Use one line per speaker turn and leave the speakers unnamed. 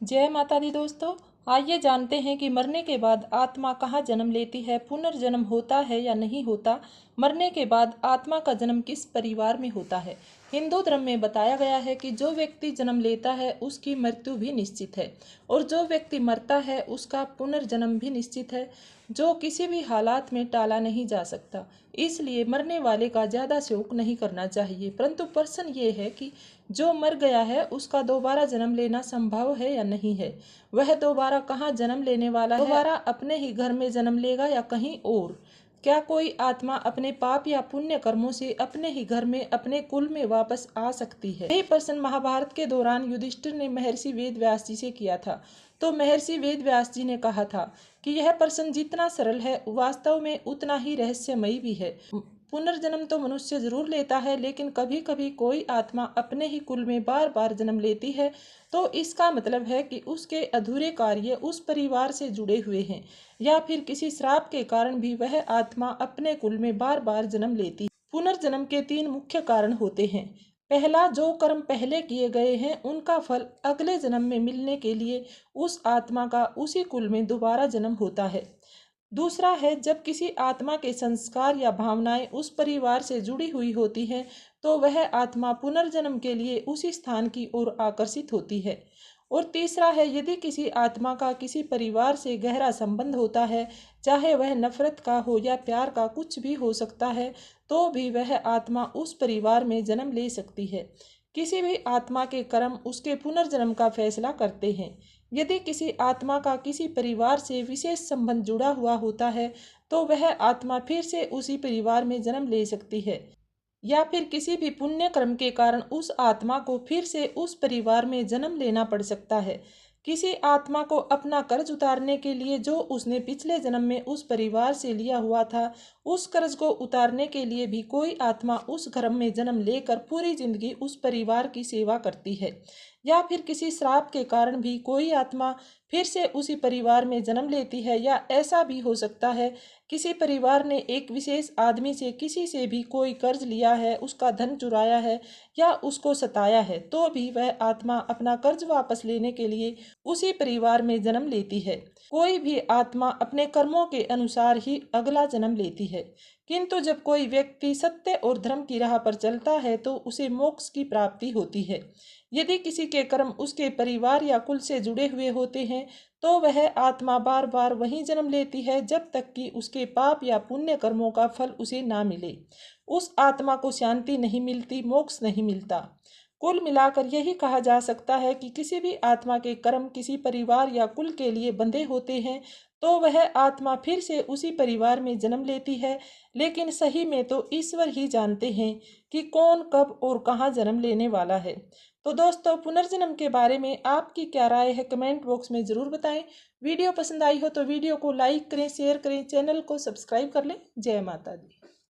जय माता दी दोस्तों। आइए जानते हैं कि मरने के बाद आत्मा कहाँ जन्म लेती है, पुनर्जन्म होता है या नहीं होता। मरने के बाद आत्मा का जन्म किस परिवार में होता है। हिंदू धर्म में बताया गया है कि जो व्यक्ति जन्म लेता है उसकी मृत्यु भी निश्चित है और जो व्यक्ति मरता है उसका पुनर्जन्म भी निश्चित है, जो किसी भी हालात में टाला नहीं जा सकता। इसलिए मरने वाले का ज़्यादा शोक नहीं करना चाहिए। परंतु प्रश्न ये है कि जो मर गया है उसका दोबारा जन्म लेना संभव है या नहीं है। वह दोबारा कहाँ जन्म लेने वाला है। दोबारा अपने ही घर में जन्म लेगा या कहीं और। क्या कोई आत्मा अपने पाप या पुण्य कर्मों से अपने ही घर में, अपने कुल में वापस आ सकती है। यही प्रश्न महाभारत के दौरान युधिष्ठिर ने महर्षि वेदव्यास जी से किया था। तो महर्षि वेदव्यास जी ने कहा था कि यह प्रश्न जितना सरल है वास्तव में उतना ही रहस्यमयी भी है। पुनर्जन्म तो मनुष्य जरूर लेता है, लेकिन कभी कभी कोई आत्मा अपने ही कुल में बार बार जन्म लेती है, तो इसका मतलब है कि उसके अधूरे कार्य उस परिवार से जुड़े हुए हैं, या फिर किसी श्राप के कारण भी वह आत्मा अपने कुल में बार बार जन्म लेती है। पुनर्जन्म के 3 मुख्य कारण होते हैं। पहला, जो कर्म पहले किए गए हैं उनका फल अगले जन्म में मिलने के लिए उस आत्मा का उसी कुल में दोबारा जन्म होता है। दूसरा है, जब किसी आत्मा के संस्कार या भावनाएं उस परिवार से जुड़ी हुई होती हैं तो वह आत्मा पुनर्जन्म के लिए उसी स्थान की ओर आकर्षित होती है। और तीसरा है, यदि किसी आत्मा का किसी परिवार से गहरा संबंध होता है, चाहे वह नफरत का हो या प्यार का, कुछ भी हो सकता है, तो भी वह आत्मा उस परिवार में जन्म ले सकती है। किसी भी आत्मा के कर्म उसके पुनर्जन्म का फैसला करते हैं। यदि किसी आत्मा का किसी परिवार से विशेष संबंध जुड़ा हुआ होता है तो वह आत्मा फिर से उसी परिवार में जन्म ले सकती है, या फिर किसी भी पुण्य कर्म के कारण उस आत्मा को फिर से उस परिवार में जन्म लेना पड़ सकता है। किसी आत्मा को अपना कर्ज उतारने के लिए जो उसने पिछले जन्म में उस परिवार से लिया हुआ था, उस कर्ज को उतारने के लिए भी कोई आत्मा उस घर में जन्म लेकर पूरी जिंदगी उस परिवार की सेवा करती है। या फिर किसी श्राप के कारण भी कोई आत्मा फिर से उसी परिवार में जन्म लेती है। या ऐसा भी हो सकता है किसी परिवार ने एक विशेष आदमी से, किसी से भी कोई कर्ज लिया है, उसका धन चुराया है या उसको सताया है, तो भी वह आत्मा अपना कर्ज वापस लेने के लिए उसी परिवार में जन्म लेती है। कोई भी आत्मा अपने कर्मों के अनुसार ही अगला जन्म लेती है। किंतु जब कोई व्यक्ति सत्य और धर्म की राह पर चलता है तो उसे मोक्ष की प्राप्ति होती है। यदि किसी के कर्म उसके परिवार या कुल से जुड़े हुए होते हैं तो वह आत्मा बार बार वहीं जन्म लेती है जब तक कि उसके पाप या पुण्य कर्मों का फल उसे ना मिले। उस आत्मा को शांति नहीं मिलती, मोक्ष नहीं मिलता। कुल मिलाकर यही कहा जा सकता है कि किसी भी आत्मा के कर्म किसी परिवार या कुल के लिए बंधे होते हैं तो वह आत्मा फिर से उसी परिवार में जन्म लेती है। लेकिन सही में तो ईश्वर ही जानते हैं कि कौन कब और कहाँ जन्म लेने वाला है। तो दोस्तों, पुनर्जन्म के बारे में आपकी क्या राय है, कमेंट बॉक्स में ज़रूर बताएं। वीडियो पसंद आई हो तो वीडियो को लाइक करें, शेयर करें, चैनल को सब्सक्राइब कर लें। जय माता दी।